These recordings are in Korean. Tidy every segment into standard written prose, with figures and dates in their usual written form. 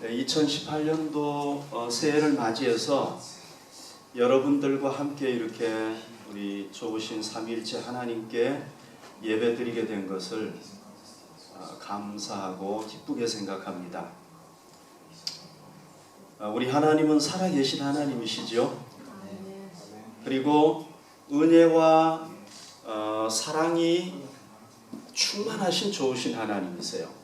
2018년도 새해를 맞이해서 여러분들과 함께 이렇게 우리 좋으신 삼위일체 하나님께 예배드리게 된 것을 감사하고 기쁘게 생각합니다. 우리 하나님은 살아계신 하나님이시죠. 그리고 은혜와 사랑이 충만하신 좋으신 하나님이세요.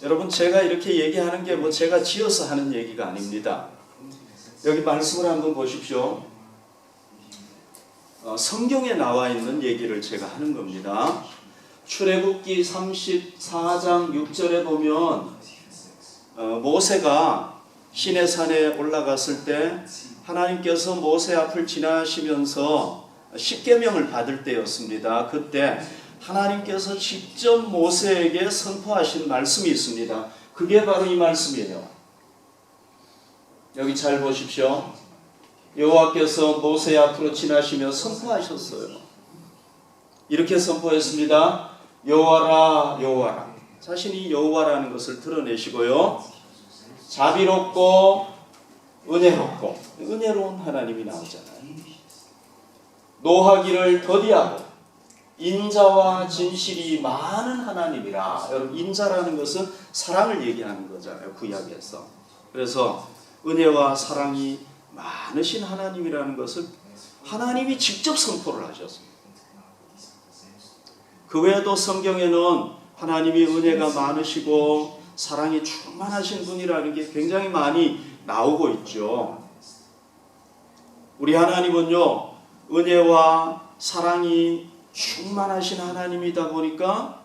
여러분, 제가 이렇게 얘기하는 게 제가 지어서 하는 얘기가 아닙니다. 여기 말씀을 한번 보십시오. 성경에 나와 있는 얘기를 제가 하는 겁니다. 출애굽기 34장 6절에 보면 모세가 시내산에 올라갔을 때 하나님께서 모세 앞을 지나시면서 십계명을 받을 때였습니다. 그때 하나님께서 직접 모세에게 선포하신 말씀이 있습니다. 그게 바로 이 말씀이에요. 여기 잘 보십시오. 여호와께서 모세 앞으로 지나시며 선포하셨어요. 이렇게 선포했습니다. 여호와라, 여호와라. 자신이 여호와라는 것을 드러내시고요. 자비롭고 은혜롭고, 은혜로운 하나님이 나오잖아요. 노하기를 더디하고 인자와 진실이 많은 하나님이라. 여러분, 인자라는 것은 사랑을 얘기하는 거잖아요, 구약에서. 그래서 은혜와 사랑이 많으신 하나님이라는 것을 하나님이 직접 선포를 하셨습니다. 그 외에도 성경에는 하나님이 은혜가 많으시고 사랑이 충만하신 분이라는 게 굉장히 많이 나오고 있죠. 우리 하나님은요, 은혜와 사랑이 충만하신 하나님이다 보니까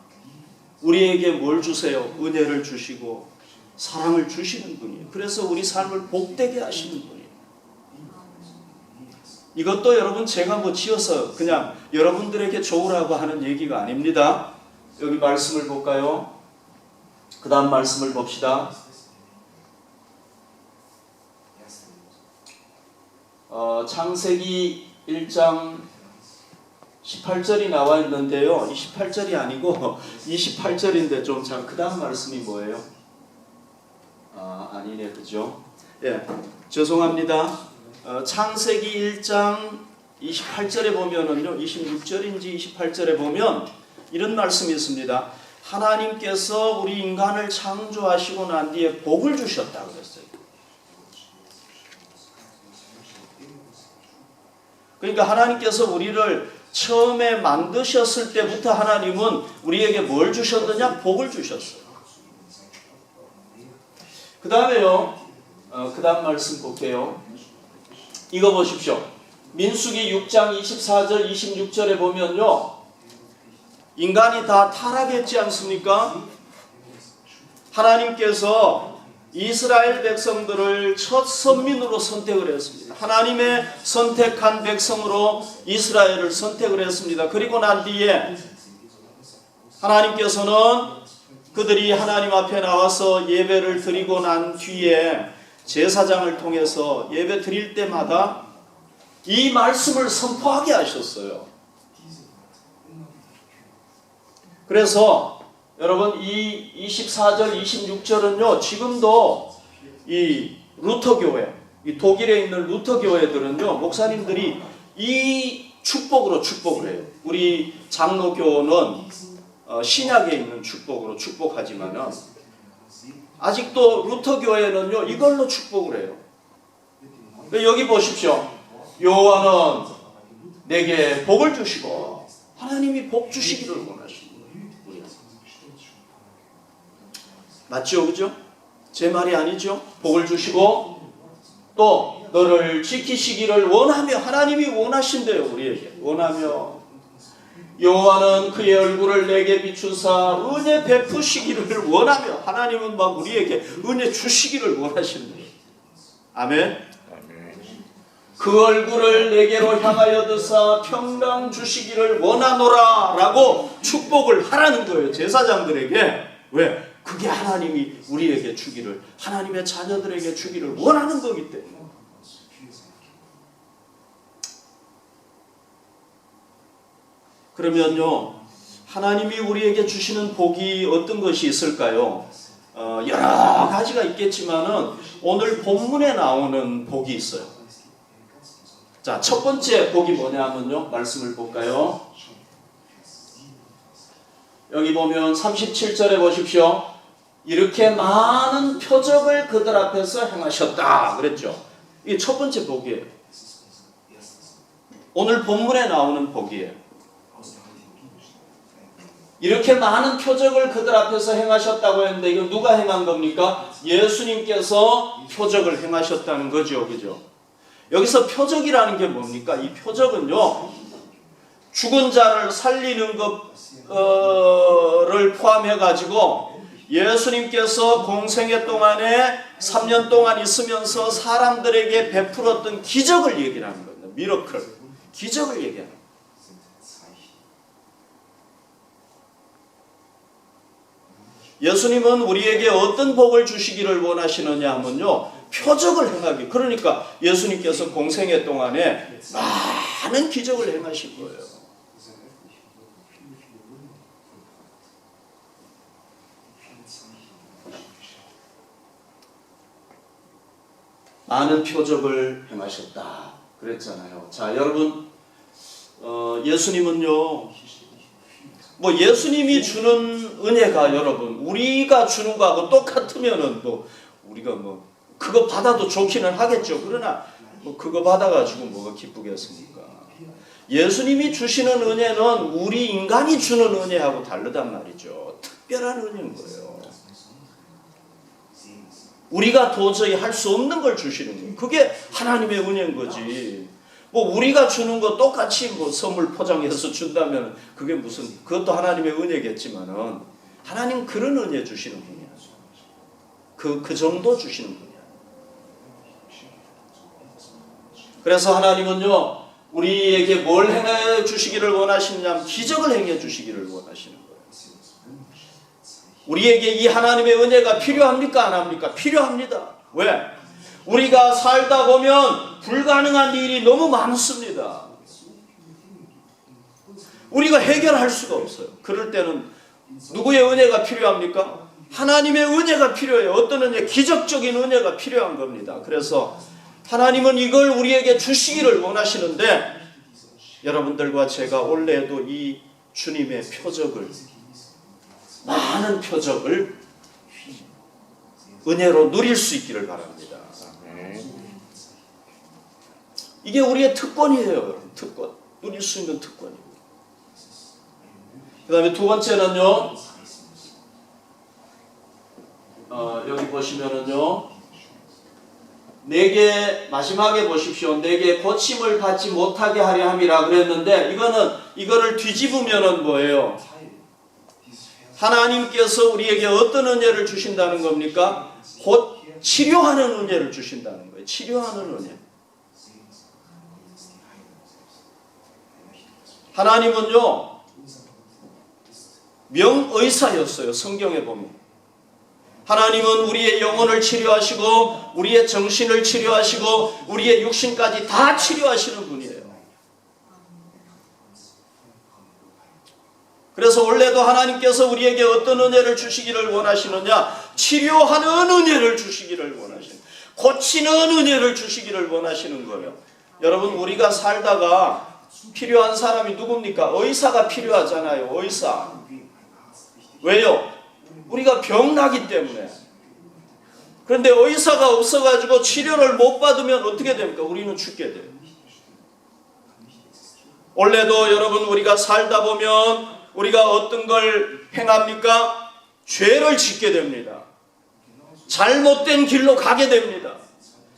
우리에게 뭘 주세요? 은혜를 주시고 사랑을 주시는 분이에요. 그래서 우리 삶을 복되게 하시는 분이에요. 이것도 여러분 제가 지어서 그냥 여러분들에게 좋으라고 하는 얘기가 아닙니다. 여기 말씀을 볼까요? 그 다음 말씀을 봅시다. 창세기 1장 18절이 나와 있는데요. 이 18절이 아니고 28절인데 좀 잘, 그 다음 말씀이 뭐예요? 아니네, 그죠? 예, 죄송합니다. 창세기 1장 28절에 보면은요, 26절인지 28절에 보면 이런 말씀이 있습니다. 하나님께서 우리 인간을 창조하시고 난 뒤에 복을 주셨다고 그랬어요. 그러니까 하나님께서 우리를 처음에 만드셨을 때부터 하나님은 우리에게 뭘 주셨느냐? 복을 주셨어요. 그 다음에요, 그 다음 말씀 볼게요. 이거 보십시오. 민수기 6장 24절 26절에 보면요, 인간이 다 타락했지 않습니까? 하나님께서 이스라엘 백성들을 첫 선민으로 선택을 했습니다. 하나님의 선택한 백성으로 이스라엘을 선택을 했습니다. 그리고 난 뒤에 하나님께서는 그들이 하나님 앞에 나와서 예배를 드리고 난 뒤에 제사장을 통해서 예배 드릴 때마다 이 말씀을 선포하게 하셨어요. 그래서 여러분, 이 24절 26절은요 지금도 이 루터교회, 이 독일에 있는 루터교회들은요 목사님들이 이 축복으로 축복을 해요. 우리 장로교는 신약에 있는 축복으로 축복하지만은 아직도 루터교회는요 이걸로 축복을 해요. 여기 보십시오. 여호와는 내게 복을 주시고, 하나님이 복 주시기를 원하십니다. 맞죠? 그죠? 제 말이 아니죠? 복을 주시고 또 너를 지키시기를 원하며, 하나님이 원하신대요. 우리에게 원하며, 여호와는 그의 얼굴을 내게 비추사 은혜 베푸시기를 원하며, 하나님은 막 우리에게 은혜 주시기를 원하신대요. 아멘. 그 얼굴을 내게로 향하여 드사 평강 주시기를 원하노라 라고 축복을 하라는 거예요, 제사장들에게. 왜? 그게 하나님이 우리에게 주기를, 하나님의 자녀들에게 주기를 원하는 거기 때문에. 그러면요, 하나님이 우리에게 주시는 복이 어떤 것이 있을까요? 여러 가지가 있겠지만은 오늘 본문에 나오는 복이 있어요. 자, 첫 번째 복이 뭐냐면요. 말씀을 볼까요? 여기 보면 37절에 보십시오. 이렇게 많은 표적을 그들 앞에서 행하셨다 그랬죠. 이게 첫 번째 복이에요. 오늘 본문에 나오는 복이에요. 이렇게 많은 표적을 그들 앞에서 행하셨다고 했는데 이거 누가 행한 겁니까? 예수님께서 표적을 행하셨다는 거죠. 그죠? 여기서 표적이라는 게 뭡니까? 이 표적은요. 죽은 자를 살리는 것을 포함해 가지고 예수님께서 공생애 동안에 3년 동안 있으면서 사람들에게 베풀었던 기적을 얘기하는 겁니다. 미러클. 기적을 얘기하는 겁니다. 예수님은 우리에게 어떤 복을 주시기를 원하시느냐 하면요. 표적을 행하기. 그러니까 예수님께서 공생애 동안에 많은 기적을 행하실 거예요. 많은 표적을 행하셨다. 그랬잖아요. 자, 여러분, 예수님은요, 뭐 예수님이 주는 은혜가 여러분 우리가 주는 거하고 똑같으면은 뭐 우리가 뭐 그거 받아도 좋기는 하겠죠. 그러나 뭐 그거 받아가지고 뭐가 기쁘겠습니까? 예수님이 주시는 은혜는 우리 인간이 주는 은혜하고 다르단 말이죠. 특별한 은혜인 거예요. 우리가 도저히 할 수 없는 걸 주시는 거예요. 그게 하나님의 은혜인 거지. 뭐 우리가 주는 거 똑같이 뭐 선물 포장해서 준다면 그게 무슨 그것도 하나님의 은혜겠지만은 하나님 그런 은혜 주시는 분이야. 그 정도 주시는 분이야. 그래서 하나님은요 우리에게 뭘 행해 주시기를 원하시느냐 기적을 행해 주시기를 원하시는 거예요. 우리에게 이 하나님의 은혜가 필요합니까 안 합니까? 필요합니다. 왜? 우리가 살다 보면 불가능한 일이 너무 많습니다. 우리가 해결할 수가 없어요. 그럴 때는 누구의 은혜가 필요합니까? 하나님의 은혜가 필요해요. 어떤 은혜? 기적적인 은혜가 필요한 겁니다. 그래서 하나님은 이걸 우리에게 주시기를 원하시는데 여러분들과 제가 올해도 이 주님의 표적을 많은 표적을 은혜로 누릴 수 있기를 바랍니다. 이게 우리의 특권이에요. 특권. 누릴 수 있는 특권이에요. 그 다음에 두 번째는요. 여기 보시면은요. 내게 마지막에 보십시오. 내게 고침을 받지 못하게 하려 함이라 그랬는데 이거를 뒤집으면은 뭐예요? 하나님께서 우리에게 어떤 은혜를 주신다는 겁니까? 곧 치료하는 은혜를 주신다는 거예요. 치료하는 은혜. 하나님은요 명의사였어요. 성경에 보면 하나님은 우리의 영혼을 치료하시고 우리의 정신을 치료하시고 우리의 육신까지 다 치료하시는 분이에요. 그래서 원래도 하나님께서 우리에게 어떤 은혜를 주시기를 원하시느냐? 치료하는 은혜를 주시기를 원하시는, 고치는 은혜를 주시기를 원하시는 거예요. 여러분 우리가 살다가 필요한 사람이 누굽니까? 의사가 필요하잖아요. 의사. 왜요? 우리가 병나기 때문에. 그런데 의사가 없어가지고 치료를 못 받으면 어떻게 됩니까? 우리는 죽게 돼요. 원래도 여러분 우리가 살다 보면 우리가 어떤 걸 행합니까? 죄를 짓게 됩니다. 잘못된 길로 가게 됩니다.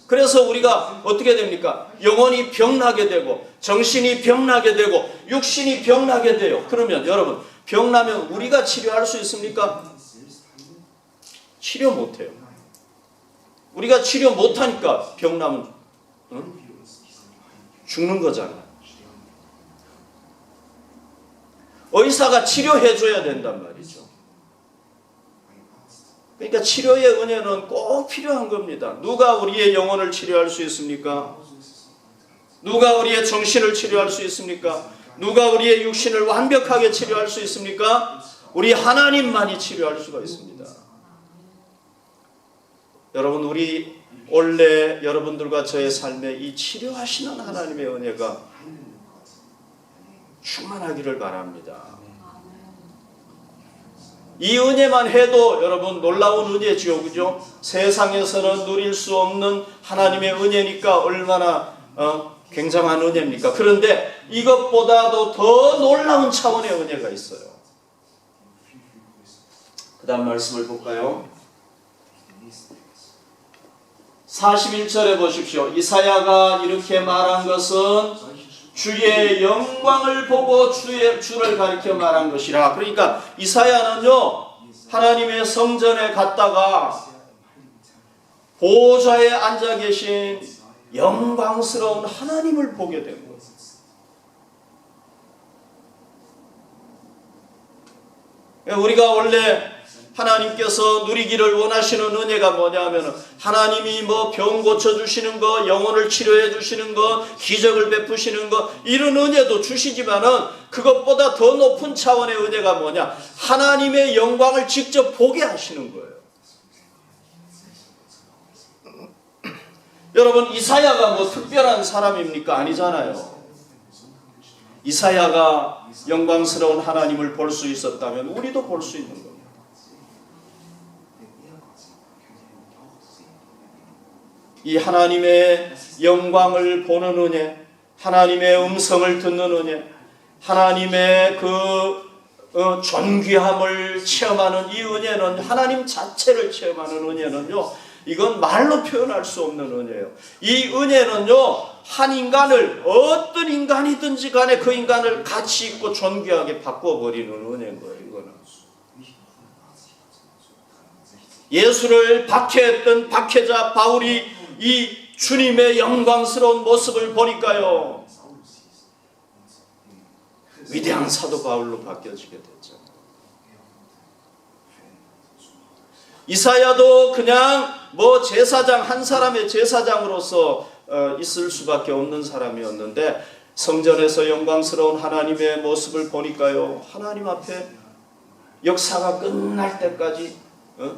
그래서 우리가 어떻게 됩니까? 영혼이 병나게 되고 정신이 병나게 되고 육신이 병나게 돼요. 그러면 여러분 병나면 우리가 치료할 수 있습니까? 치료 못해요. 우리가 치료 못하니까 병나면 죽는 거잖아요. 의사가 치료해줘야 된단 말이죠. 그러니까 치료의 은혜는 꼭 필요한 겁니다. 누가 우리의 영혼을 치료할 수 있습니까? 누가 우리의 정신을 치료할 수 있습니까? 누가 우리의 육신을 완벽하게 치료할 수 있습니까? 우리 하나님만이 치료할 수가 있습니다. 여러분 우리 원래 여러분들과 저의 삶에 이 치료하시는 하나님의 은혜가 충만하기를 바랍니다. 이 은혜만 해도 여러분 놀라운 은혜지요, 그죠? 세상에서는 누릴 수 없는 하나님의 은혜니까 얼마나 굉장한 은혜입니까? 그런데 이것보다도 더 놀라운 차원의 은혜가 있어요. 그 다음 말씀을 볼까요? 41절에 보십시오. 이사야가 이렇게 말한 것은 주의 영광을 보고 주를 가리켜 말한 것이라. 그러니까 이사야는요, 하나님의 성전에 갔다가 보좌에 앉아 계신 영광스러운 하나님을 보게 된 거예요. 우리가 원래 하나님께서 누리기를 원하시는 은혜가 뭐냐면 하나님이 뭐 병 고쳐주시는 거, 영혼을 치료해 주시는 거, 기적을 베푸시는 거, 이런 은혜도 주시지만은 그것보다 더 높은 차원의 은혜가 뭐냐? 하나님의 영광을 직접 보게 하시는 거예요. 여러분 이사야가 뭐 특별한 사람입니까? 아니잖아요. 이사야가 영광스러운 하나님을 볼 수 있었다면 우리도 볼 수 있는 겁니다. 이 하나님의 영광을 보는 은혜, 하나님의 음성을 듣는 은혜, 하나님의 그 존귀함을 체험하는 이 은혜는, 하나님 자체를 체험하는 은혜는요, 이건 말로 표현할 수 없는 은혜예요. 이 은혜는요, 한 인간을, 어떤 인간이든지 간에 그 인간을 가치 있고 존귀하게 바꿔버리는 은혜인 거예요. 이거는 예수를 박해했던 박해자 바울이 이 주님의 영광스러운 모습을 보니까요, 위대한 사도 바울로 바뀌어지게 됐죠. 이사야도 그냥 뭐 제사장, 한 사람의 제사장으로서 있을 수밖에 없는 사람이었는데 성전에서 영광스러운 하나님의 모습을 보니까요, 하나님 앞에 역사가 끝날 때까지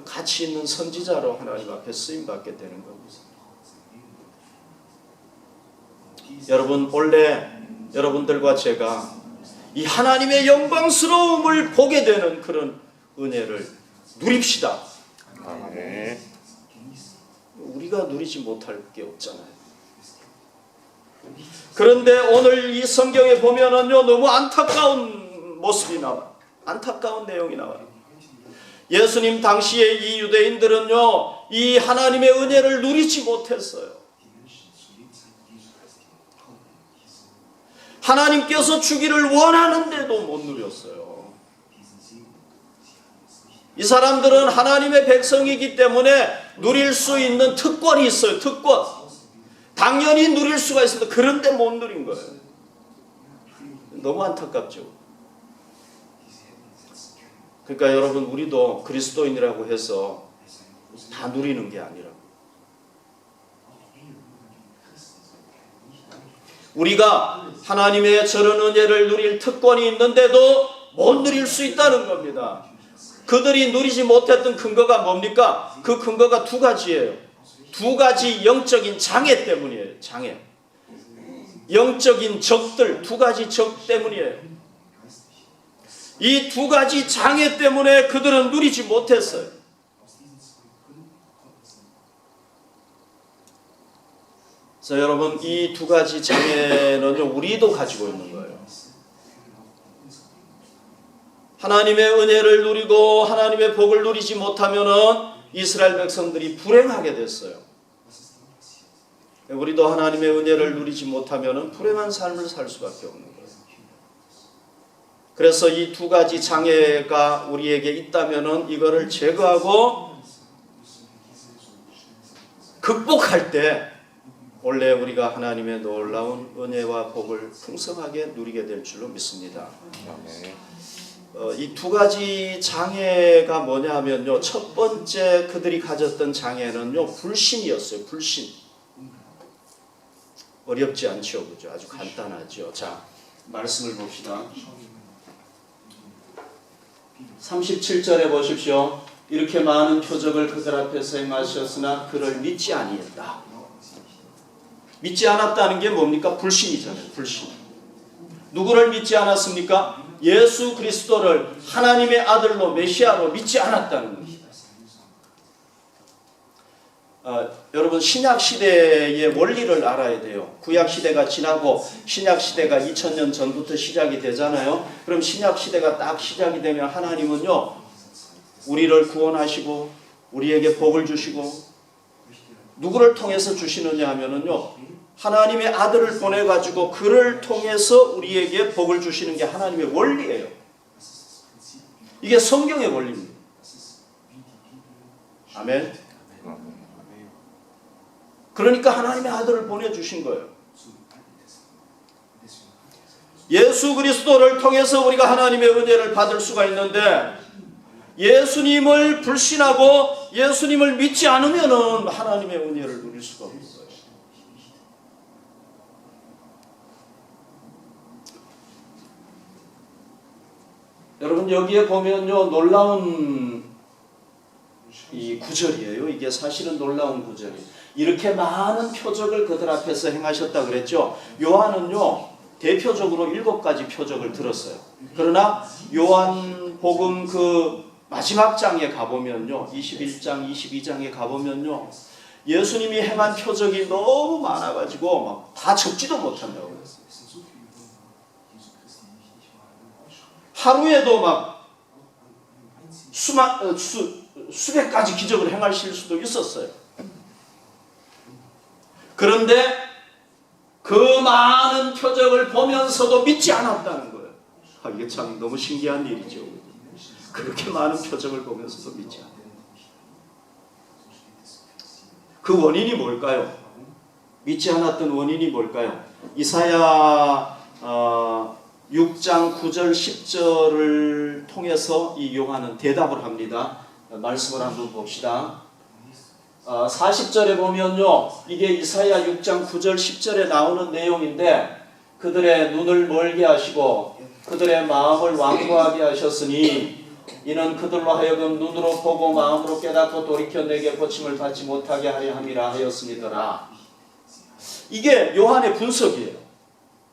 가치 있는 선지자로 하나님 앞에 쓰임받게 되는 겁니다. 여러분 원래 여러분들과 제가 이 하나님의 영광스러움을 보게 되는 그런 은혜를 누립시다. 아멘. 우리가 누리지 못할 게 없잖아요. 그런데 오늘 이 성경에 보면은요, 너무 안타까운 모습이 나와요. 안타까운 내용이 나와요. 예수님 당시에 이 유대인들은요, 이 하나님의 은혜를 누리지 못했어요. 하나님께서 주기를 원하는데도 못 누렸어요. 이 사람들은 하나님의 백성이기 때문에 누릴 수 있는 특권이 있어요. 특권. 당연히 누릴 수가 있어도 그런데 못 누린 거예요. 너무 안타깝죠. 그러니까 여러분 우리도 그리스도인이라고 해서 다 누리는 게 아니라 우리가 하나님의 저런 은혜를 누릴 특권이 있는데도 못 누릴 수 있다는 겁니다. 그들이 누리지 못했던 근거가 뭡니까? 그 근거가 두 가지예요. 두 가지 영적인 장애 때문이에요. 장애. 영적인 적들, 두 가지 적 때문이에요. 이 두 가지 장애 때문에 그들은 누리지 못했어요. 그래서 여러분 이 두 가지 장애는 우리도 가지고 있는 거예요. 하나님의 은혜를 누리고 하나님의 복을 누리지 못하면은 이스라엘 백성들이 불행하게 됐어요. 우리도 하나님의 은혜를 누리지 못하면은 불행한 삶을 살 수밖에 없는 거예요. 그래서 이 두 가지 장애가 우리에게 있다면은 이거를 제거하고 극복할 때 원래 우리가 하나님의 놀라운 은혜와 복을 풍성하게 누리게 될 줄로 믿습니다. 이 두 가지 장애가 뭐냐 하면요, 첫 번째 그들이 가졌던 장애는요, 불신이었어요. 불신. 어렵지 않죠, 그죠? 아주 간단하죠. 자, 말씀을 봅시다. 37절에 보십시오. 이렇게 많은 표적을 그들 앞에서 행하셨으나 그를 믿지 아니했다. 믿지 않았다는 게 뭡니까? 불신이잖아요. 불신. 누구를 믿지 않았습니까? 예수 그리스도를 하나님의 아들로 메시아로 믿지 않았다는 겁니다. 여러분 신약 시대의 원리를 알아야 돼요. 구약 시대가 지나고 신약 시대가 2000년 전부터 시작이 되잖아요. 그럼 신약 시대가 딱 시작이 되면 하나님은요, 우리를 구원하시고 우리에게 복을 주시고 누구를 통해서 주시느냐 하면은요, 하나님의 아들을 보내가지고 그를 통해서 우리에게 복을 주시는 게 하나님의 원리예요. 이게 성경의 원리입니다. 아멘. 그러니까 하나님의 아들을 보내주신 거예요. 예수 그리스도를 통해서 우리가 하나님의 은혜를 받을 수가 있는데, 예수님을 불신하고 예수님을 믿지 않으면 하나님의 은혜를 누릴 수가 없는 거예요. 여러분 여기에 보면요, 놀라운 이 구절이에요. 이게 사실은 놀라운 구절이에요. 이렇게 많은 표적을 그들 앞에서 행하셨다 그랬죠. 요한은요, 대표적으로 7가지 표적을 들었어요. 그러나 요한복음 그 마지막 장에 가보면요, 21장, 22장에 가보면요, 예수님이 행한 표적이 너무 많아가지고 막 다 적지도 못한다고 그랬어요. 하루에도 막 수백 가지 기적을 행하실 수도 있었어요. 그런데 그 많은 표적을 보면서도 믿지 않았다는 거예요. 이게 참 너무 신기한 일이죠. 그렇게 많은 표적을 보면서도 믿지 않아요. 그 원인이 뭘까요? 믿지 않았던 원인이 뭘까요? 이사야 6장 9절 10절을 통해서 이 요한은 대답을 합니다. 말씀을 한번 봅시다. 40절에 보면요, 이게 이사야 6장 9절 10절에 나오는 내용인데, 그들의 눈을 멀게 하시고 그들의 마음을 완고하게 하셨으니 이는 그들로 하여금 눈으로 보고 마음으로 깨닫고 돌이켜 내게 고침을 받지 못하게 하려 함이라 하였음이더라. 이게 요한의 분석이에요.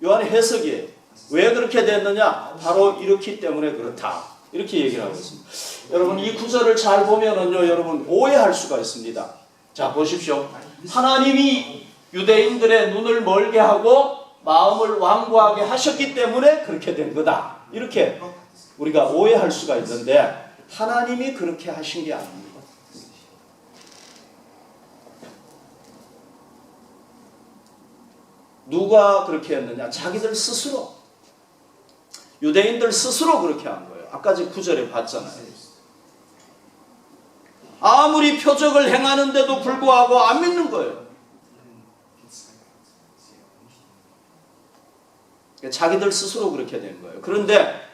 요한의 해석이에요. 왜 그렇게 됐느냐? 바로 이렇기 때문에 그렇다. 이렇게 얘기를 하고 있습니다. 여러분 이 구절을 잘 보면은요, 여러분 오해할 수가 있습니다. 자 보십시오. 하나님이 유대인들의 눈을 멀게 하고 마음을 완고하게 하셨기 때문에 그렇게 된 거다. 이렇게 우리가 오해할 수가 있는데, 하나님이 그렇게 하신 게 아닙니다. 누가 그렇게 했느냐? 자기들 스스로, 유대인들 스스로 그렇게 한 거예요. 아까 제 9절에 봤잖아요. 아무리 표적을 행하는데도 불구하고 안 믿는 거예요. 자기들 스스로 그렇게 된 거예요. 그런데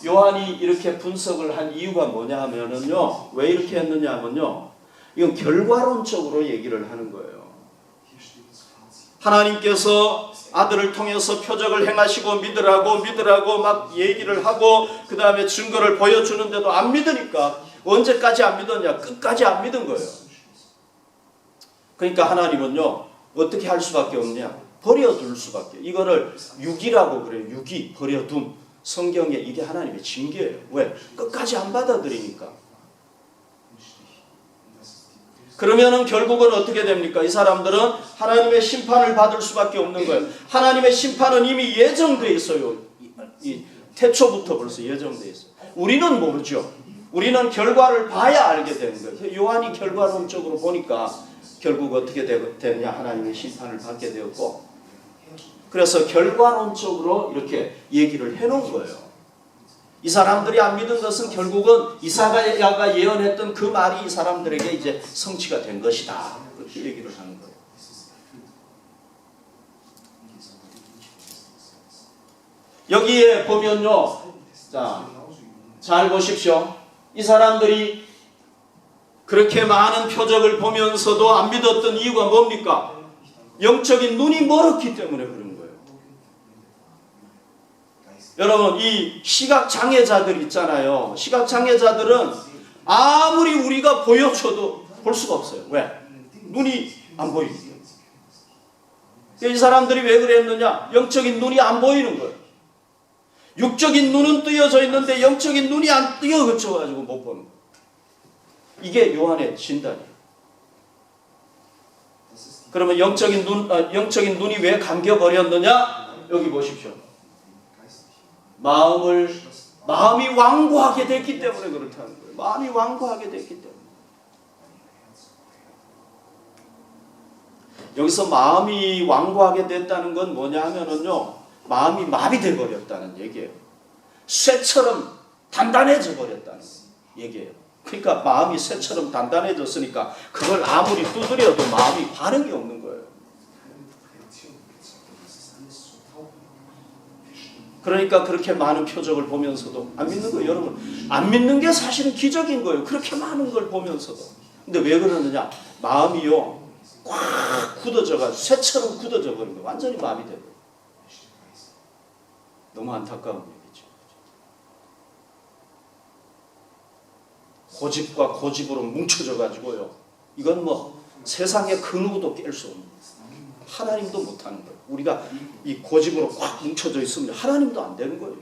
요한이 이렇게 분석을 한 이유가 뭐냐 하면은요, 왜 이렇게 했느냐 하면요, 이건 결과론적으로 얘기를 하는 거예요. 하나님께서 아들을 통해서 표적을 행하시고 믿으라고 막 얘기를 하고 그 다음에 증거를 보여주는데도 안 믿으니까, 언제까지 안 믿었냐? 끝까지 안 믿은 거예요. 그러니까 하나님은요, 어떻게 할 수밖에 없냐? 버려둘 수밖에. 이거를 유기라고 그래요. 유기, 버려둠. 성경에 이게 하나님의 징계예요. 왜? 끝까지 안 받아들이니까. 그러면은 결국은 어떻게 됩니까? 이 사람들은 하나님의 심판을 받을 수밖에 없는 거예요. 하나님의 심판은 이미 예정되어 있어요. 이 태초부터 벌써 예정되어 있어요. 우리는 모르죠. 우리는 결과를 봐야 알게 되는 거예요. 요한이 결과론적으로 보니까 결국 어떻게 되느냐? 하나님의 심판을 받게 되었고, 그래서 결과론적으로 이렇게 얘기를 해놓은 거예요. 이 사람들이 안 믿은 것은 결국은 이사야가 예언했던 그 말이 이 사람들에게 이제 성취가 된 것이다. 그렇게 얘기를 하는 거예요. 여기에 보면요, 자, 잘 보십시오. 이 사람들이 그렇게 많은 표적을 보면서도 안 믿었던 이유가 뭡니까? 영적인 눈이 멀었기 때문에 그런 거예요. 여러분 이 시각장애자들 있잖아요. 시각장애자들은 아무리 우리가 보여줘도 볼 수가 없어요. 왜? 눈이 안 보이니까. 이 사람들이 왜 그랬느냐? 영적인 눈이 안 보이는 거예요. 육적인 눈은 뜨여져 있는데 영적인 눈이 안 뜨여져가지고 못 보는 거예요. 이게 요한의 진단이에요. 그러면 영적인 눈이 왜 감겨버렸느냐? 여기 보십시오. 마음이 완고하게 됐기 때문에 그렇다는 거예요. 마음이 완고하게 됐기 때문에. 여기서 마음이 완고하게 됐다는 건 뭐냐 하면은요, 마음이 마비돼 버렸다는 얘기예요. 쇠처럼 단단해져 버렸다는 얘기예요. 그러니까 마음이 쇠처럼 단단해졌으니까 그걸 아무리 두드려도 마음이 반응이 없는 거예요. 그러니까 그렇게 많은 표적을 보면서도 안 믿는 거예요. 여러분, 안 믿는 게 사실은 기적인 거예요. 그렇게 많은 걸 보면서도. 근데 왜 그러느냐? 마음이요, 꽉 굳어져가지고 쇠처럼 굳어져 버린 거예요. 완전히 마비 되고. 너무 안타까운 얘기죠. 고집과 고집으로 뭉쳐져가지고요. 이건 뭐 세상의 그 누구도 깰 수 없는, 하나님도 못하는 거예요. 우리가 이 고집으로 꽉 뭉쳐져 있으면 하나님도 안 되는 거예요.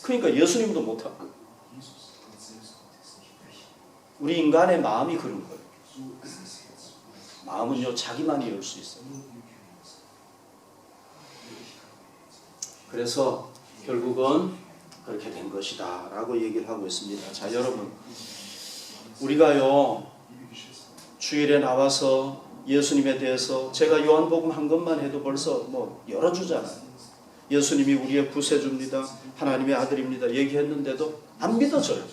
그러니까 예수님도 못하고. 우리 인간의 마음이 그런 거예요. 마음은요, 자기만이 열 수 있어요. 그래서 결국은 그렇게 된 것이다 라고 얘기를 하고 있습니다. 자, 여러분, 우리가요, 주일에 나와서 예수님에 대해서 제가 요한복음 한 것만 해도 벌써 뭐 열어주잖아요. 예수님이 우리의 구세주입니다, 하나님의 아들입니다 얘기했는데도 안 믿어져요.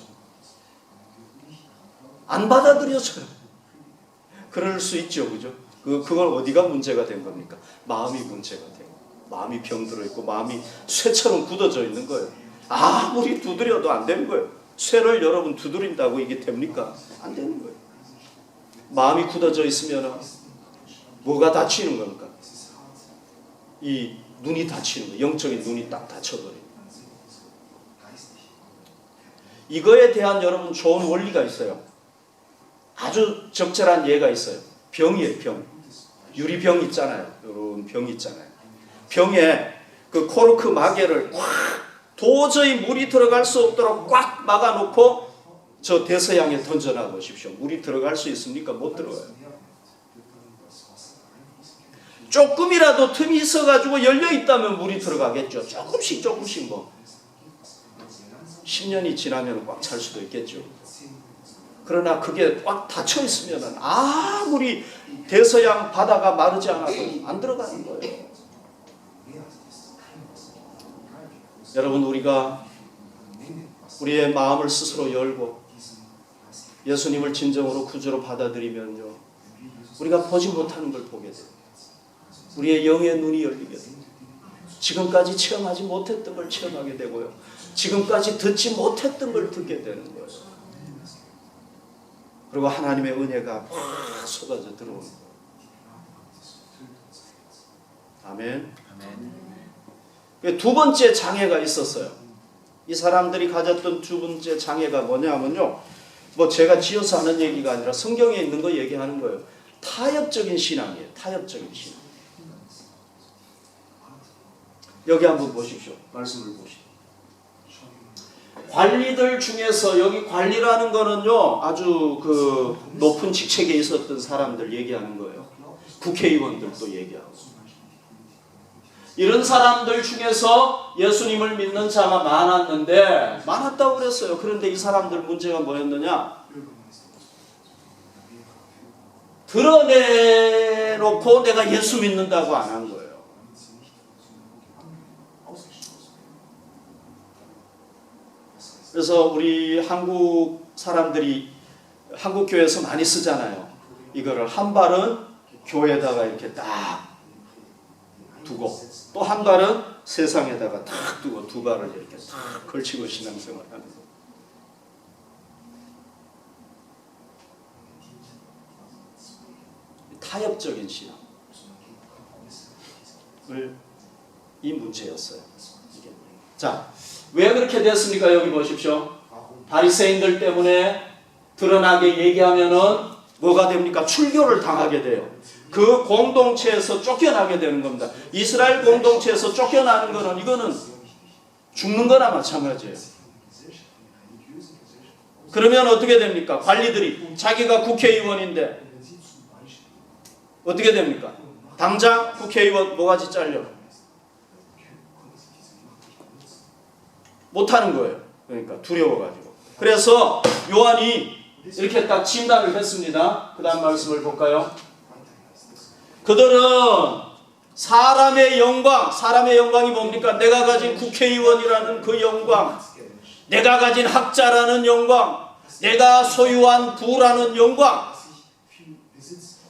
안 받아들여져요. 그럴 수 있죠, 그죠? 그건 어디가 문제가 된 겁니까? 마음이 문제가 돼요. 마음이 병들어 있고 마음이 쇠처럼 굳어져 있는 거예요. 아무리 두드려도 안 되는 거예요. 쇠를 여러분 두드린다고 이게 됩니까? 안 되는 거예요. 마음이 굳어져 있으면 뭐가 다치는 겁니까? 이 눈이 다치는 거예요. 영적인 눈이 딱 닫혀버려요. 이거에 대한 여러분 좋은 원리가 있어요. 아주 적절한 예가 있어요. 병이에요, 병. 유리병 있잖아요. 이런 병 있잖아요. 병에 그 코르크 마개를 꽉, 도저히 물이 들어갈 수 없도록 꽉 막아놓고 저 대서양에 던져놔 보십시오. 물이 들어갈 수 있습니까? 못 들어가요. 조금이라도 틈이 있어가지고 열려있다면 물이 들어가겠죠. 조금씩 뭐 10년이 지나면 꽉 찰 수도 있겠죠. 그러나 그게 꽉 닫혀있으면 아무리 대서양 바다가 마르지 않아도 안 들어가는 거예요. 여러분, 우리가 우리의 마음을 스스로 열고 예수님을 진정으로 구주로 받아들이면요, 우리가 보지 못하는 걸 보게 돼요. 우리의 영의 눈이 열리게 돼요. 지금까지 체험하지 못했던 걸 체험하게 되고요, 지금까지 듣지 못했던 걸 듣게 되는 거예요. 그리고 하나님의 은혜가 확 쏟아져 들어오는 거예요. 아멘. 두 번째 장애가 있었어요. 이 사람들이 가졌던 두 번째 장애가 뭐냐면요, 뭐 제가 지어서 하는 얘기가 아니라 성경에 있는 거 얘기하는 거예요. 타협적인 신앙이에요. 타협적인 신앙. 여기 한번 보십시오. 말씀을 보십시오. 관리들 중에서, 여기 관리라는 거는요, 아주 그 높은 직책에 있었던 사람들 얘기하는 거예요. 국회의원들도 얘기하고. 이런 사람들 중에서 예수님을 믿는 자가 많았다고 그랬어요. 그런데 이 사람들 문제가 뭐였느냐? 드러내놓고 내가 예수 믿는다고 안 한 거예요. 그래서 우리 한국 사람들이 한국 교회에서 많이 쓰잖아요. 이거를 한 발은 교회에다가 이렇게 딱 두고 또 한 발은 세상에다가 딱 두고 두 발을 이렇게 딱 걸치고 신앙생활 하는 거예요. 타협적인 신앙을 이 문제였어요. 자, 왜 그렇게 됐습니까? 여기 보십시오. 바리새인들 때문에 드러나게 얘기하면은 뭐가 됩니까? 출교를 당하게 돼요. 그 공동체에서 쫓겨나게 되는 겁니다. 이스라엘 공동체에서 쫓겨나는 거는 이거는 죽는 거나 마찬가지예요. 그러면 어떻게 됩니까? 관리들이 자기가 국회의원인데 어떻게 됩니까? 당장 국회의원 모가지 잘려. 못하는 거예요. 그러니까 두려워가지고. 그래서 요한이 이렇게 딱 진단을 했습니다. 그 다음 말씀을 볼까요? 그들은 사람의 영광이 뭡니까? 내가 가진 국회의원이라는 그 영광, 내가 가진 학자라는 영광, 내가 소유한 부라는 영광,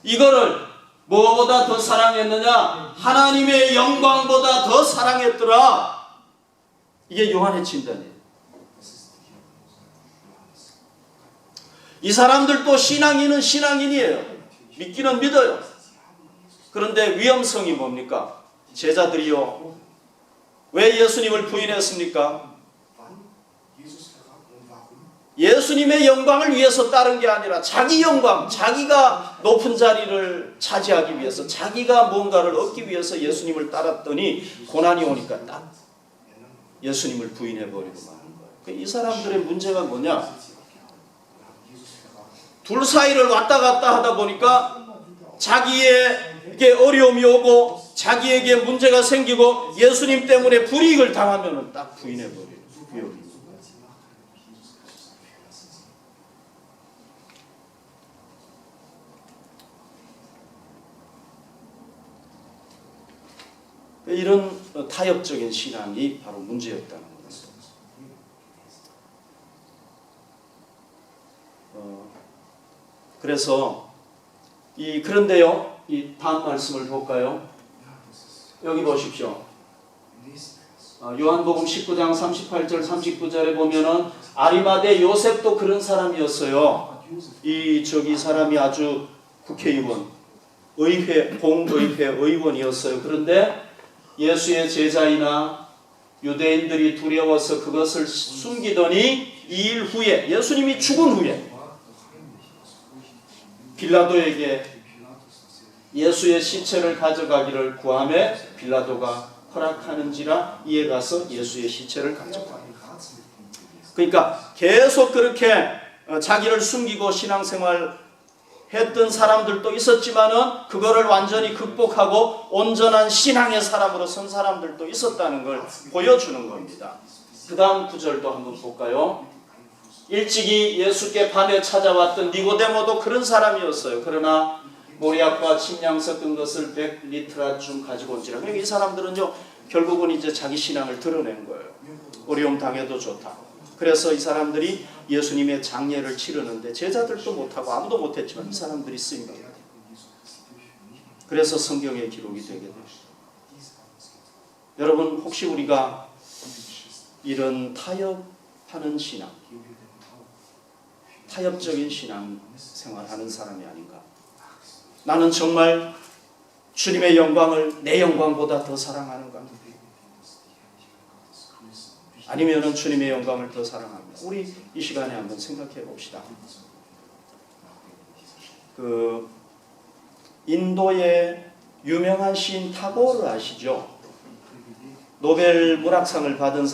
이거를 무엇보다 더 사랑했느냐? 하나님의 영광보다 더 사랑했더라. 이게 요한의 진단이에요. 이 사람들도 신앙인은 신앙인이에요. 믿기는 믿어요. 그런데 위험성이 뭡니까? 제자들이요, 왜 예수님을 부인했습니까? 예수님의 영광을 위해서 따른 게 아니라 자기 영광, 자기가 높은 자리를 차지하기 위해서, 자기가 뭔가를 얻기 위해서 예수님을 따랐더니 고난이 오니까 딱 예수님을 부인해버리고 마는 거예요. 이 사람들의 문제가 뭐냐? 둘 사이를 왔다 갔다 하다 보니까 자기에게 어려움이 오고 자기에게 문제가 생기고 예수님 때문에 불이익을 당하면 딱 부인해버려요. 위험이. 이런 타협적인 신앙이 바로 문제였다는 겁니다. 그래서 그런데요, 이 다음 말씀을 볼까요? 여기 보십시오. 요한복음 19장 38절 39절에 보면은 아리마대 요셉도 그런 사람이었어요. 이 사람이 아주 국회의원, 공의회 의원이었어요. 그런데 예수의 제자이나 유대인들이 두려워서 그것을 숨기더니 2일 후에, 예수님이 죽은 후에 빌라도에게 예수의 시체를 가져가기를 구하매 빌라도가 허락하는지라 이에 가서 예수의 시체를 가져가요. 그러니까 계속 그렇게 자기를 숨기고 신앙생활 했던 사람들도 있었지만은 그거를 완전히 극복하고 온전한 신앙의 사람으로 선 사람들도 있었다는 걸 보여주는 겁니다. 그 다음 구절도 한번 볼까요? 일찍이 예수께 밤에 찾아왔던 니고데모도 그런 사람이었어요. 그러나 모리아과 침량 섞은 것을 100리트라쯤 가지고 온지라. 이 사람들은요, 결국은 이제 자기 신앙을 드러낸 거예요. 어려움 당해도 좋다. 그래서 이 사람들이 예수님의 장례를 치르는데 제자들도 못하고 아무도 못했지만 이 사람들이 쓰인 겁니다. 그래서 성경의 기록이 되게 돼요. 여러분, 혹시 우리가 이런 타협하는 신앙, 타협적인 신앙 생활하는 사람이 아닌가? 나는 정말 주님의 영광을 내 영광보다 더 사랑하는가? 아니면은 주님의 영광을 더 사랑합니다. 우리 이 시간에 한번 생각해 봅시다. 인도의 유명한 시인 타고르 아시죠? 노벨 문학상을 받은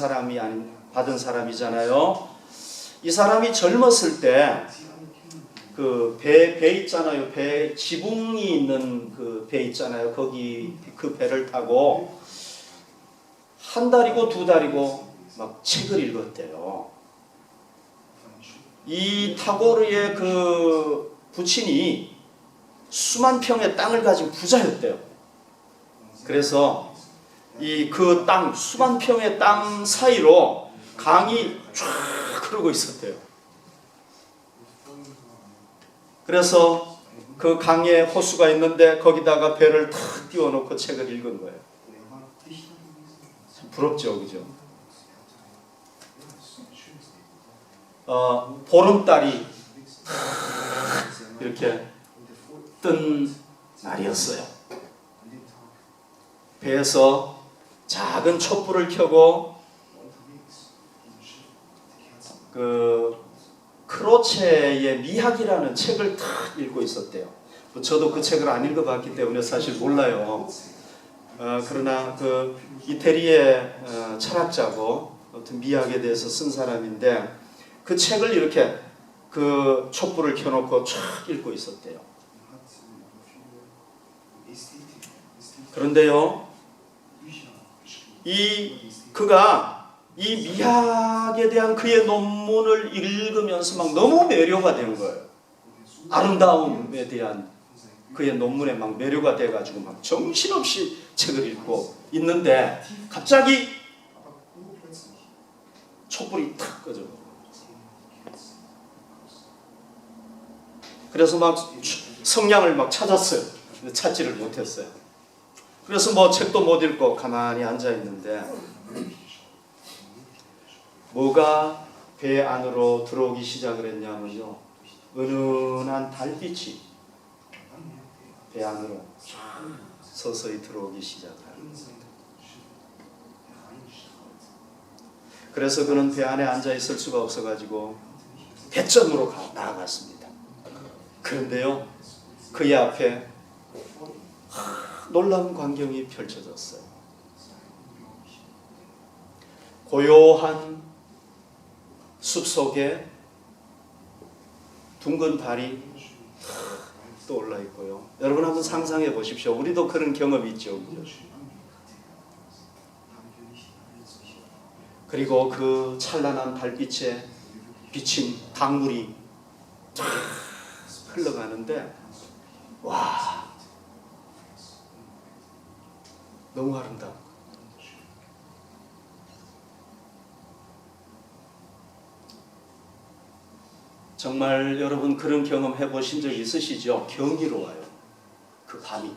사람이잖아요. 이 사람이 젊었을 때 배 있잖아요. 지붕이 있는 그 배 있잖아요. 거기 그 배를 타고 한 달이고 두 달이고 막 책을 읽었대요. 이 타고르의 그 부친이 수만 평의 땅을 가진 부자였대요. 그래서 그 땅, 수만 평의 땅 사이로 강이 쫙 흐르고 있었대요. 그래서 그 강에 호수가 있는데 거기다가 배를 탁 띄워놓고 책을 읽은 거예요. 참 부럽죠, 그죠? 보름달이 이렇게 뜬 날이었어요. 배에서 작은 촛불을 켜고 그 크로체의 미학이라는 책을 탁 읽고 있었대요. 저도 그 책을 안 읽어봤기 때문에 사실 몰라요. 그러나 그 이태리의 철학자고 어떤 미학에 대해서 쓴 사람인데 그 책을 이렇게 그 촛불을 켜놓고 쫙 읽고 있었대요. 그런데요, 그가 이 미학에 대한 그의 논문을 읽으면서 막 너무 매료가 된 거예요. 아름다움에 대한 그의 논문에 막 매료가 돼가지고 막 정신없이 책을 읽고 있는데 갑자기 촛불이 탁 꺼져. 그래서 막 성냥을 막 찾았어요. 근데 찾지를 못했어요. 그래서 뭐 책도 못 읽고 가만히 앉아 있는데 뭐가 배 안으로 들어오기 시작을 했냐면요, 은은한 달빛이 배 안으로 서서히 들어오기 시작합니다. 그래서 그는 배 안에 앉아 있을 수가 없어가지고 배점으로 나아갔습니다. 그런데요, 그의 앞에 놀라운 광경이 펼쳐졌어요. 고요한 숲속에 둥근 달이 떠올라 있고요. 여러분 한번 상상해 보십시오. 우리도 그런 경험이 있죠. 그리고 그 찬란한 달빛에 비친 강물이 쫙 흘러가는데 와, 너무 아름다워. 정말 여러분 그런 경험 해보신 적 있으시죠? 경이로워요. 그 밤이.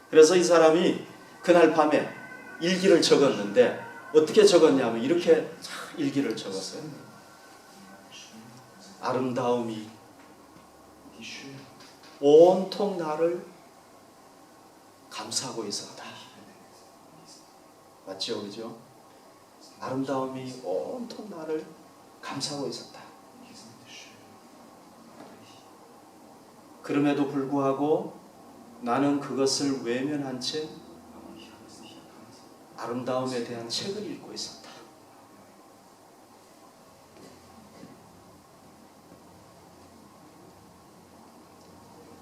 그래서 이 사람이 그날 밤에 일기를 적었는데 어떻게 적었냐면 이렇게 일기를 적었어요. 아름다움이 온통 나를 감싸고 있었다. 맞죠? 그죠? 아름다움이 온통 나를 감싸고 있었다. 그럼에도 불구하고 나는 그것을 외면한 채 아름다움에 대한 책을 읽고 있었다.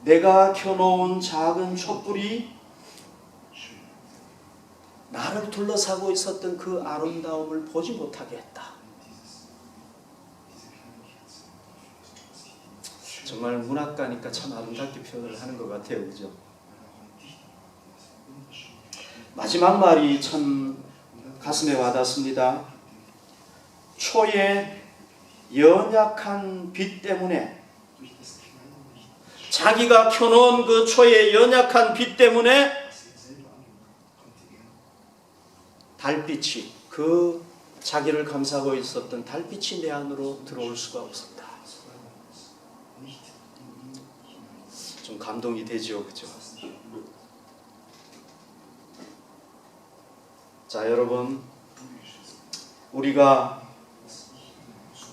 내가 켜놓은 작은 촛불이 나를 둘러싸고 있었던 그 아름다움을 보지 못하게 했다. 정말 문학가니까 참 아름답게 표현을 하는 것 같아요. 그죠? 마지막 말이 참 가슴에 와닿습니다. 초의 연약한 빛 때문에, 자기가 켜놓은 그 초의 연약한 빛 때문에 달빛이, 그 자기를 감싸고 있었던 달빛이 내 안으로 들어올 수가 없었다. 좀 감동이 되죠, 그죠? 자, 여러분, 우리가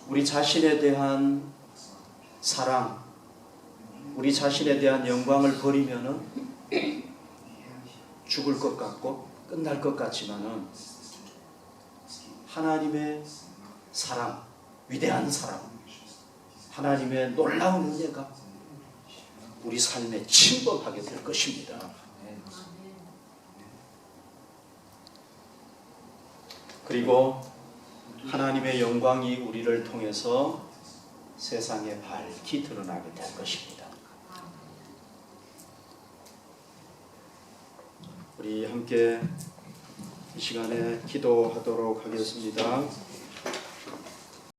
우리 자신에 대한 사랑, 우리 자신에 대한 영광을 버리면은 죽을 것 같고 끝날 것 같지만은 하나님의 사랑, 위대한 사랑, 하나님의 놀라운 은혜가 우리 삶에 침범하게 될 것입니다. 그리고 하나님의 영광이 우리를 통해서 세상에 밝히 드러나게 될 것입니다. 우리 함께 이 시간에 기도하도록 하겠습니다.